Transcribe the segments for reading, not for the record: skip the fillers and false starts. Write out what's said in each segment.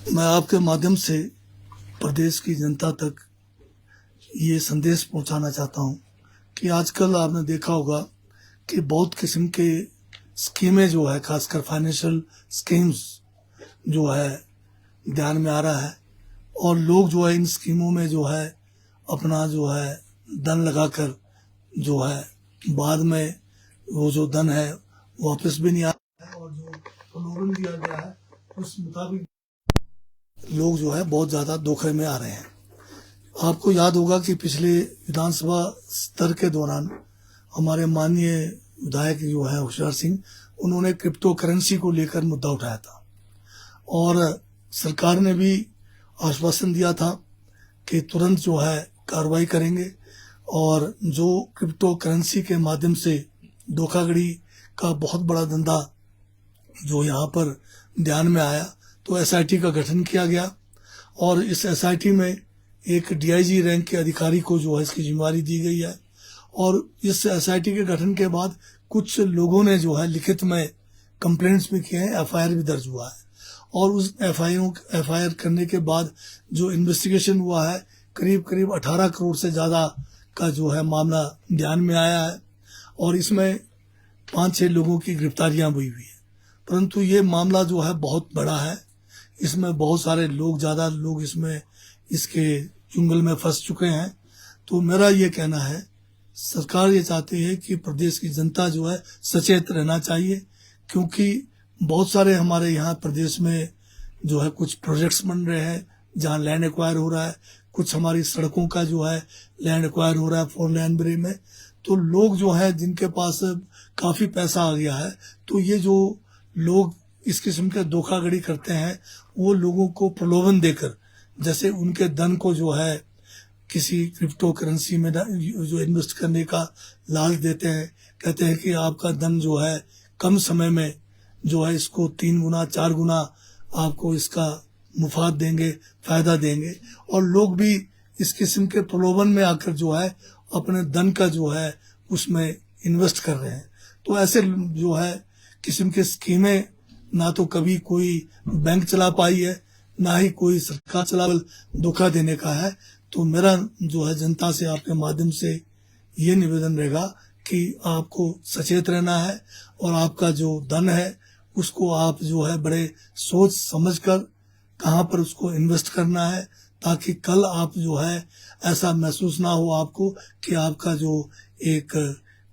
मैं आपके माध्यम से प्रदेश की जनता तक ये संदेश पहुंचाना चाहता हूं कि आजकल आपने देखा होगा कि बहुत किस्म के स्कीमें जो है, खासकर फाइनेंशियल स्कीम्स जो है ध्यान में आ रहा है, और लोग जो है इन स्कीमों में जो है अपना जो है धन लगाकर जो है बाद में वो जो धन है वापस भी नहीं आता है, और जो प्रलोभन दिया गया है उस मुताबिक लोग जो है बहुत ज्यादा धोखे में आ रहे हैं। आपको याद होगा कि पिछले विधानसभा स्तर के दौरान हमारे माननीय विधायक जो है होशियार सिंह, उन्होंने क्रिप्टो करेंसी को लेकर मुद्दा उठाया था, और सरकार ने भी आश्वासन दिया था कि तुरंत जो है कार्रवाई करेंगे, और जो क्रिप्टो करेंसी के माध्यम से धोखाधड़ी का बहुत बड़ा धंधा जो यहाँ पर ध्यान में आया, तो एसआईटी का गठन किया गया, और इस एसआईटी में एक डीआईजी रैंक के अधिकारी को जो है इसकी जिम्मेदारी दी गई है। और इस एसआईटी के गठन के बाद कुछ लोगों ने जो है लिखित में कंप्लेंट्स भी किए हैं, एफआईआर भी दर्ज हुआ है, और उस एफआईआर करने के बाद जो इन्वेस्टिगेशन हुआ है, करीब करीब 18 करोड़ से ज़्यादा का जो है मामला ध्यान में आया है, और इसमें 5-6 लोगों की गिरफ्तारियां भी हुई है। परंतु ये मामला जो है बहुत बड़ा है, इसमें बहुत सारे लोग, ज़्यादा लोग इसमें इसके चुंगल में फंस चुके हैं। तो मेरा ये कहना है, सरकार ये चाहती है कि प्रदेश की जनता जो है सचेत रहना चाहिए, क्योंकि बहुत सारे हमारे यहाँ प्रदेश में जो है कुछ प्रोजेक्ट्स बन रहे हैं जहाँ लैंड एक्वायर हो रहा है, कुछ हमारी सड़कों का जो है लैंड एक्वायर हो रहा है 4 लेन ब्रिज में। तो लोग जो है जिनके पास काफ़ी पैसा आ गया है, तो ये जो लोग इस किस्म के धोखाधड़ी करते हैं, वो लोगों को प्रलोभन देकर, जैसे उनके धन को जो है किसी क्रिप्टो करेंसी में जो इन्वेस्ट करने का लालच देते हैं, कहते हैं कि आपका धन जो है कम समय में जो है इसको 3 गुना 4 गुना आपको इसका मुफात देंगे, फायदा देंगे, और लोग भी इस किस्म के प्रलोभन में आकर जो है अपने धन का जो है उसमें इन्वेस्ट कर रहे हैं। तो ऐसे जो है किस्म की स्कीमें ना तो कभी कोई बैंक चला पाई है, ना ही कोई सरकार चला, धोखा देने का है। तो मेरा जो है जनता से आपके माध्यम से ये निवेदन रहेगा कि आपको सचेत रहना है, और आपका जो धन है उसको आप जो है बड़े सोच समझकर कहाँ पर उसको इन्वेस्ट करना है, ताकि कल आप जो है ऐसा महसूस ना हो आपको कि आपका जो एक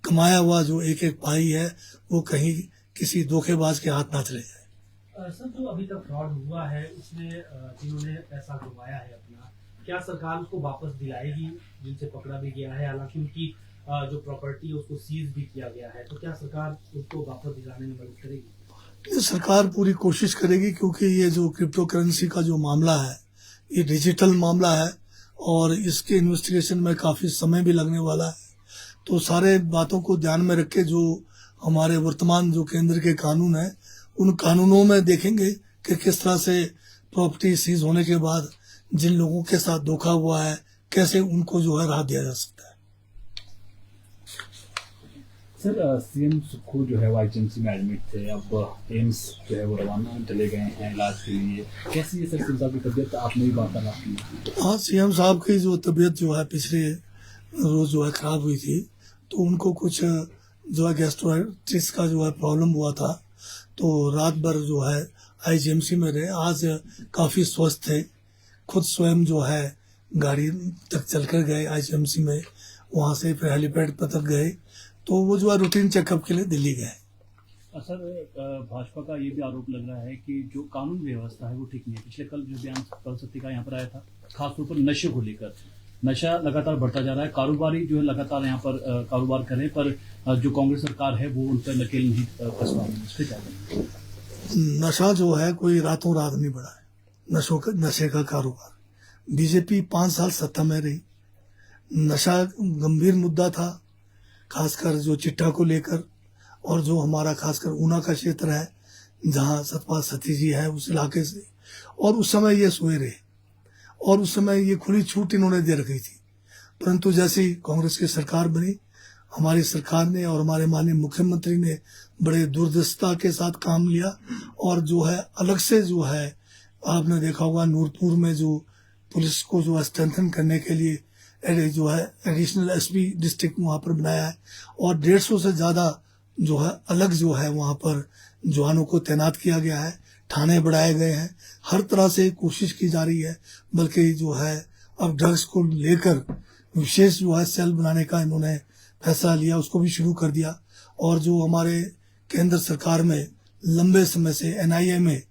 कमाया हुआ जो एक पाई है वो कहीं किसी धोखेबाज के हाथ ना चले जाए। सर, जो अभी तक फ्रॉड हुआ है उसमें जिन्होंने पैसा डुबाया है अपना, क्या सरकार उसको वापस दिलाएगी, जिनसे पकड़ा भी गया है? हालांकि उनकी जो प्रॉपर्टी है उसको सीज भी किया गया है, तो क्या सरकार उसको वापस दिलाने में मदद करेगी? सरकार पूरी कोशिश करेगी, क्योंकि ये जो क्रिप्टो करेंसी का जो मामला है ये डिजिटल मामला है, और इसके इन्वेस्टिगेशन में काफ़ी समय भी लगने वाला है। तो सारे बातों को ध्यान में रख के जो हमारे वर्तमान जो केंद्र के कानून है, उन कानूनों में देखेंगे कि किस तरह से प्रॉपर्टी सीज होने के बाद जिन लोगों के साथ धोखा हुआ है कैसे उनको जो है राहत दिया जा सकता है। सर, सीएम सुक्खू जो है वो आईजीएमसी में एडमिट थे, अब एम्स जो है वो रवाना चले गए हैं इलाज के लिए। कैसी है सर सीएम साहब की तबीयत? आपने भी वार्तालाप की? हाँ, सीएम साहब की जो तबीयत जो है पिछले रोज जो है खराब हुई थी, तो उनको कुछ जो है गैस्ट्राइटिस का जो है प्रॉब्लम हुआ था, तो रात भर जो है आईजीएमसी में रहे। आज काफ़ी स्वस्थ थे, खुद स्वयं जो है गाड़ी तक चलकर गए आईजीएमसी में, वहाँ से फिर हेलीपैड पर तक गए, तो वो जो है रूटीन चेकअप के लिए दिल्ली गए। सर, भाजपा का ये भी आरोप लग रहा है कि जो कानून व्यवस्था है वो ठीक नहीं है। पिछले कल जो बयान कल सत्ती का यहाँ पर आया था, खासतौर पर नशे को लेकर, नशा लगातार बढ़ता जा रहा है, कारोबारी जो है लगातार यहाँ पर कारोबार करें, पर जो कांग्रेस सरकार है वो उन पर नकेल नहीं कस पा रही। नशा जो है कोई रातों रात नहीं बढ़ा है, नशे का कारोबार। बीजेपी 5 साल सत्ता में रही, नशा गंभीर मुद्दा था, खासकर जो चिट्टा को लेकर, और जो हमारा खासकर ऊना का क्षेत्र है जहाँ सतपाल सती जी है उस इलाके से, और उस समय ये सोए रहे, और उस समय ये खुली छूट इन्होंने दे रखी थी। परंतु जैसे ही कांग्रेस की सरकार बनी, हमारी सरकार ने और हमारे माननीय मुख्यमंत्री ने बड़े दूरदर्शिता के साथ काम लिया, और जो है अलग से जो है आपने देखा होगा नूरपुर में जो पुलिस को जो स्ट्रेंथन करने के लिए जो है एडिशनल एसपी डिस्ट्रिक्ट वहाँ पर बनाया है, और 150 से ज़्यादा जो है अलग जो है वहाँ पर जवानों को तैनात किया गया है, थाने बढ़ाए गए हैं, हर तरह से कोशिश की जा रही है। बल्कि जो है अब ड्रग्स को लेकर विशेष जो है सेल बनाने का इन्होंने फैसला लिया, उसको भी शुरू कर दिया। और जो हमारे केंद्र सरकार में लंबे समय से एनआईए में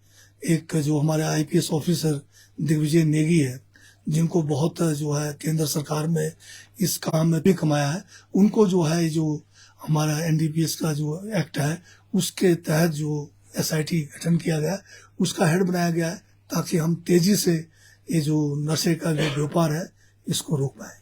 एक जो हमारे आईपीएस ऑफिसर दिग्विजय नेगी है, जिनको बहुत जो है केंद्र सरकार में इस काम में भी कमाया है, उनको जो है जो हमारा एनडीपीएस का जो एक्ट है उसके तहत जो एसआईटी गठन किया गया है, उसका हेड बनाया गया है, ताकि हम तेजी से ये जो नशे का जो व्यापार है इसको रोक पाए।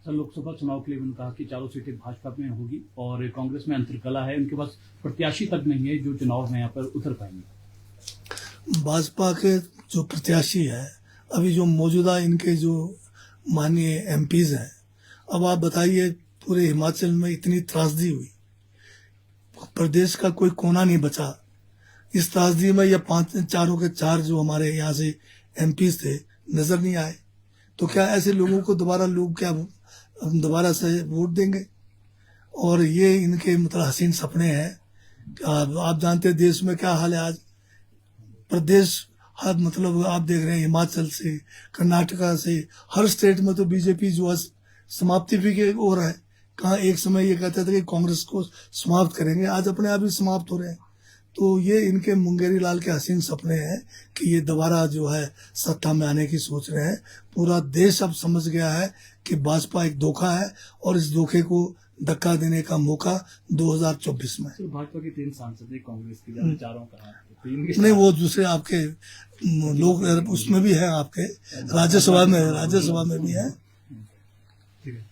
सर, लोकसभा चुनाव के लिए उन्होंने कहा कि चारों सीटें भाजपा में होगी और कांग्रेस में अंतरकला है, उनके पास प्रत्याशी तक नहीं है जो चुनाव में यहाँ पर उतर पाएंगे। भाजपा के जो प्रत्याशी है अभी जो मौजूदा इनके जो माननीय एमपीज हैं, अब आप बताइए पूरे हिमाचल में इतनी त्रासदी हुई, प्रदेश का कोई कोना नहीं बचा। इस त्रासदी में ये चारों के चार जो हमारे यहाँ से एमपीज थे नजर नहीं आए, तो क्या ऐसे लोगों को दोबारा से वोट देंगे? और ये इनके मतलब हसीन सपने हैं। आप जानते हैं देश में क्या हाल है आज। प्रदेश हर मतलब आप देख रहे हैं हिमाचल से कर्नाटका से हर स्टेट में तो बीजेपी जो है समाप्ति भी की ओर है। कहाँ एक समय ये कहते थे कि कांग्रेस को समाप्त करेंगे, आज अपने आप ही समाप्त हो रहे हैं। तो ये इनके मुंगेरी लाल के हसीन सपने हैं कि ये दोबारा जो है सत्ता में आने की सोच रहे हैं। पूरा देश अब समझ गया है कि भाजपा एक धोखा है और इस धोखे को धक्का देने का मौका 2024 में। तो भाजपा के 3 सांसद हैं, कांग्रेस के चारों का 3 नहीं, वो दूसरे आपके लोग उसमें भी है, आपके राज्यसभा में भी है। ठीक है।